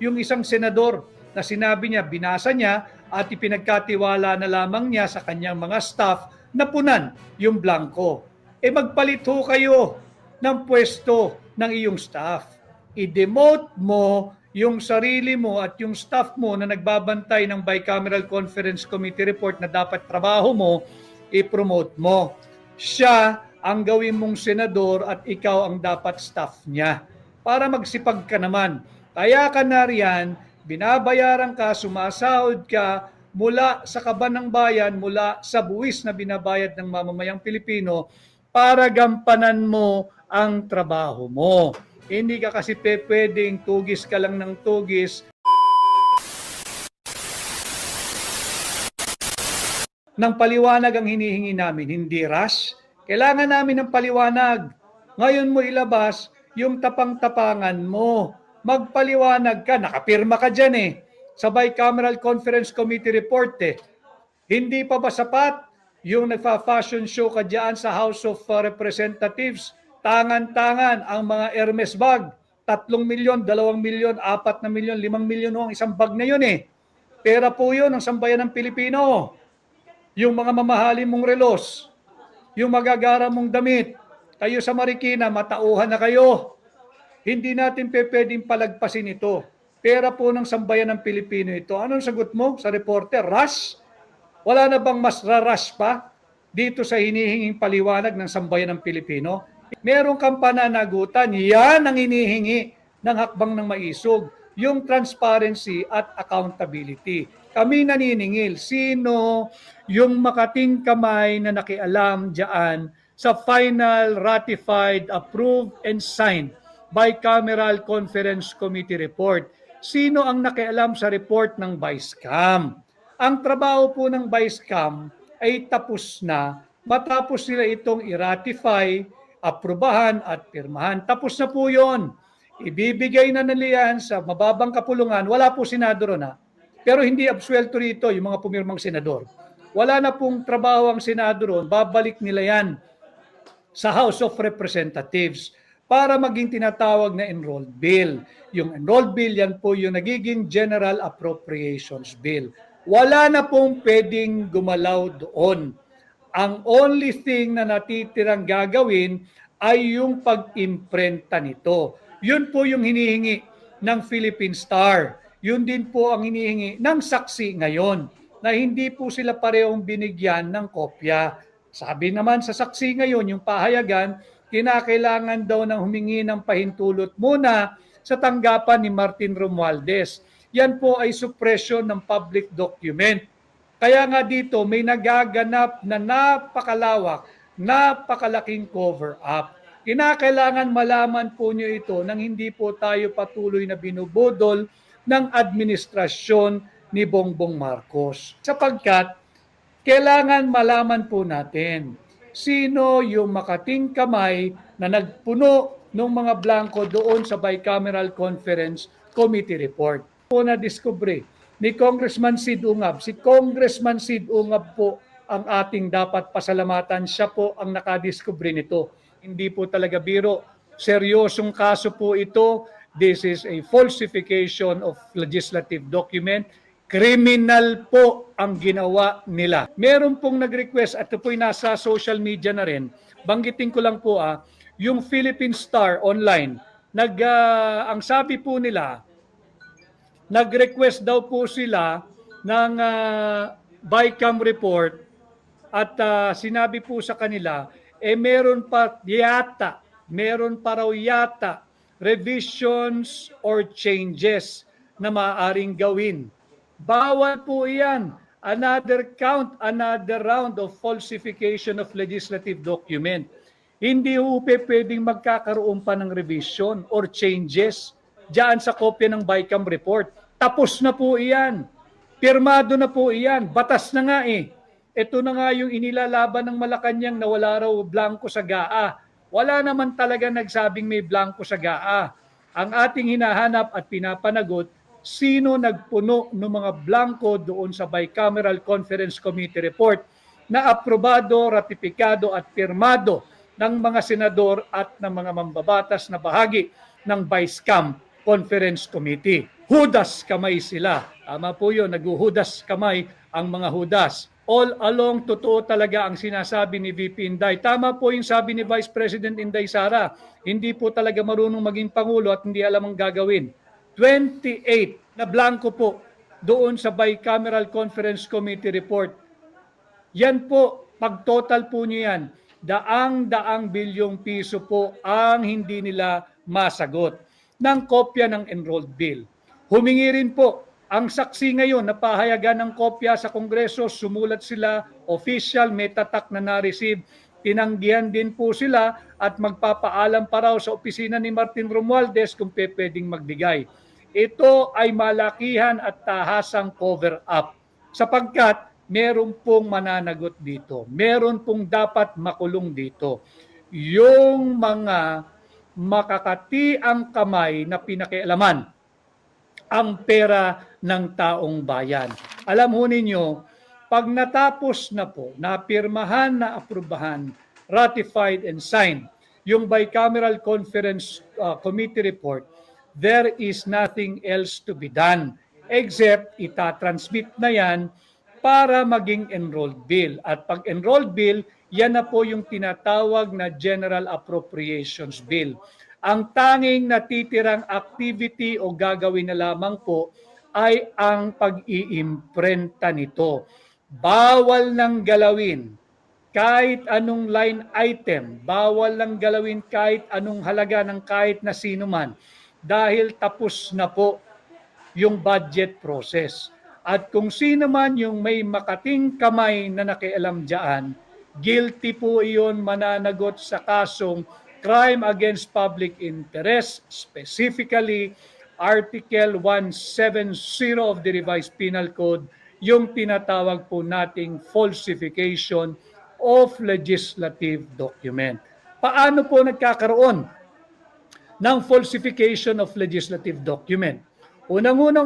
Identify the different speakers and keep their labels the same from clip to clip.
Speaker 1: yung isang senador na sinabi niya, binasa niya at ipinagkatiwala na lamang niya sa kanyang mga staff na punan yung blanco. Magpalit ho kayo ng pwesto ng iyong staff. I-demote mo yung sarili mo at yung staff mo na nagbabantay ng Bicameral Conference Committee report na dapat trabaho mo, i-promote mo. Siya ang gawin mong senador at ikaw ang dapat staff niya. Para magsipag ka naman. Kaya ka na riyan, binabayaran ka, sumasahod ka mula sa kaban ng bayan, mula sa buwis na binabayad ng mamamayang Pilipino para gampanan mo ang trabaho mo. Hindi ka kasi pwedeng tugis ka lang ng tugis ng paliwanag ang hinihingi namin, hindi rush. Kailangan namin ng paliwanag. Ngayon mo ilabas yung tapang-tapangan mo. Magpaliwanag ka, nakapirma ka dyan sa Bicameral Conference Committee report Hindi pa ba sapat yung nagfa-fashion show ka dyan sa House of Representatives? Tangan-tangan ang mga Hermes bag. 3 milyon, 2 milyon, 4 na milyon, 5 milyon ang isang bag na yun Pera po yun ang sambayan ng Pilipino. Yung mga mamahalin mong relos, yung magagara mong damit, kayo sa Marikina, matauhan na kayo. Hindi natin pwedeng palagpasin ito. Pera po ng sambayan ng Pilipino ito. Anong sagot mo sa reporter? Rush? Wala na bang mas rush pa dito sa hinihinging paliwanag ng sambayan ng Pilipino? Meron kang pananagutan, yan ang hinihingi ng hakbang ng maisog, yung transparency at accountability. Kami naniningil, sino yung makating kamay na nakialam dyan sa final ratified, approved, and signed Bicameral Conference Committee report? Sino ang nakialam sa report ng Vicecam? Ang trabaho po ng Vicecam ay tapos na matapos nila itong i-ratify, aprubahan at pirmahan. Tapos na po yun. Ibibigay na nila yan sa mababang kapulungan. Wala po senador na. Pero hindi absuelto rito yung mga pumirmang senador. Wala na pong trabaho ang senador. Babalik nila yan sa House of Representatives para maging tinatawag na enrolled bill. Yung enrolled bill, yan po yung nagiging General Appropriations Bill. Wala na pong pwedeng gumalaw doon. Ang only thing na natitirang gagawin ay yung pag-imprenta nito. Yun po yung hinihingi ng Philippine Star. Yun din po ang hinihingi ng saksi ngayon na hindi po sila parehong binigyan ng kopya. Sabi naman sa saksi ngayon, yung pahayagan, kinakailangan daw ng humingi ng pahintulot muna sa tanggapan ni Martin Romualdez. Yan po ay suppression ng public document. Kaya nga dito may nagaganap na napakalawak, napakalaking cover-up. Kinakailangan malaman po nyo ito nang hindi po tayo patuloy na binubudol ng administrasyon ni Bongbong Marcos. Sapagkat kailangan malaman po natin sino yung makating kamay na nagpuno ng mga blanco doon sa Bicameral Conference Committee report. Po na discovery ni Congressman Sid Ungab. Si Congressman Sid Ungab po ang ating dapat pasalamatan. Siya po ang nakadiscovery nito. Hindi po talaga biro. Seryosong kaso po ito. This is a falsification of legislative document. Criminal po ang ginawa nila. Meron pong nag-request at ito po'y nasa social media na rin. Banggitin ko lang po yung Philippine Star online. Ang sabi po nila, nag-request daw po sila ng Bicam report at sinabi po sa kanila, meron pa raw yata revisions or changes na maaaring gawin. Bawal po iyan. Another count, another round of falsification of legislative document. Hindi po pwedeng magkakaroon pa ng revision or changes diyan sa kopya ng Bicam report. Tapos na po iyan. Pirmado na po iyan. Batas na nga Ito na nga yung inilalaban ng Malacanang na wala raw blanco sa GAA. Wala naman talaga nagsabing may blanco sa GAA. Ang ating hinahanap at pinapanagot, sino nagpuno ng mga blanco doon sa Bicameral Conference Committee report na aprobado, ratipikado at pirmado ng mga senador at ng mga mambabatas na bahagi ng Vicecam Conference Committee. Hudas kamay sila. Tama po yun, naghuhudas kamay ang mga hudas. All along, totoo talaga ang sinasabi ni VP Inday. Tama po yung sabi ni Vice President Inday Sara. Hindi po talaga marunong maging Pangulo at hindi alam ang gagawin. 28 na blanco po doon sa Bicameral Conference Committee report. Yan po, pag total po nyo yan, daang-daang bilyong piso po ang hindi nila masagot ng kopya ng enrolled bill. Humingi rin po ang saksi ngayon na pahayagan ng kopya sa Kongreso, sumulat sila, official, may tatak na na-receive, tinanggihan din po sila at magpapaalam pa raw sa opisina ni Martin Romualdez kung pwedeng magbigay. Ito ay malakihan at tahasang cover-up sapagkat meron pong mananagot dito. Meron pong dapat makulong dito. Yung mga makakati ang kamay na pinakialaman ang pera ng taong bayan. Alam ho ninyo, pag natapos na po, napirmahan, na aprubahan, ratified and signed, yung Bicameral Conference Committee report, there is nothing else to be done except itatransmit na yan para maging enrolled bill. At pag enrolled bill, yan na po yung tinatawag na General Appropriations Bill. Ang tanging natitirang activity o gagawin na lamang po ay ang pag-iimprenta nito. Bawal nang galawin kahit anong line item, bawal nang galawin kahit anong halaga ng kahit na sino man dahil tapos na po yung budget process. At kung sino man yung may makating kamay na nakialam dyan, guilty po iyon, mananagot sa kasong crime against public interest, specifically Article 170 of the Revised Penal Code, yung tinatawag po nating falsification of legislative document. Paano po nagkakaroon ng falsification of legislative document? Unang-una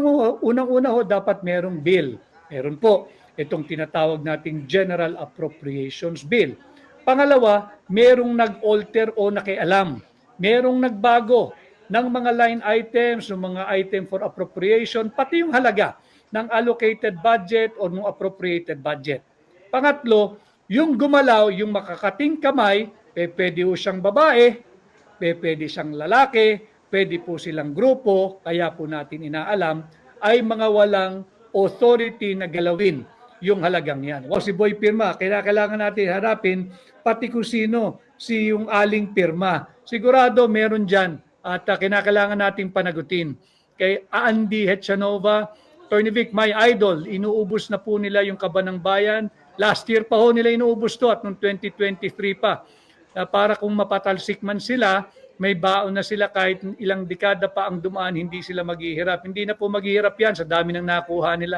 Speaker 1: ho, dapat merong bill. Meron po itong tinatawag nating General Appropriations Bill. Pangalawa, merong nag-alter o nakialam. Merong nagbago ng mga line items, ng mga item for appropriation, pati yung halaga ng allocated budget o ng appropriated budget. Pangatlo, yung gumalaw, yung makakating kamay, pwede po siyang babae, pwede siyang lalaki, pwede po silang grupo, kaya po natin inaalam, ay mga walang authority na galawin yung halagang yan. O si Boy Pirma, kailangan natin harapin pati kung sino si yung aling pirma. Sigurado meron dyan at kinakailangan nating panagutin. Kay Andy Hetchanova, Attorney Vic, my idol, inuubos na po nila yung Kaban ng Bayan. Last year pa ho nila inuubos to at noong 2023 pa. Para kung mapatalsik man sila, may baon na sila kahit ilang dekada pa ang dumaan, hindi sila maghihirap. Hindi na po maghihirap yan sa dami ng nakuha nila.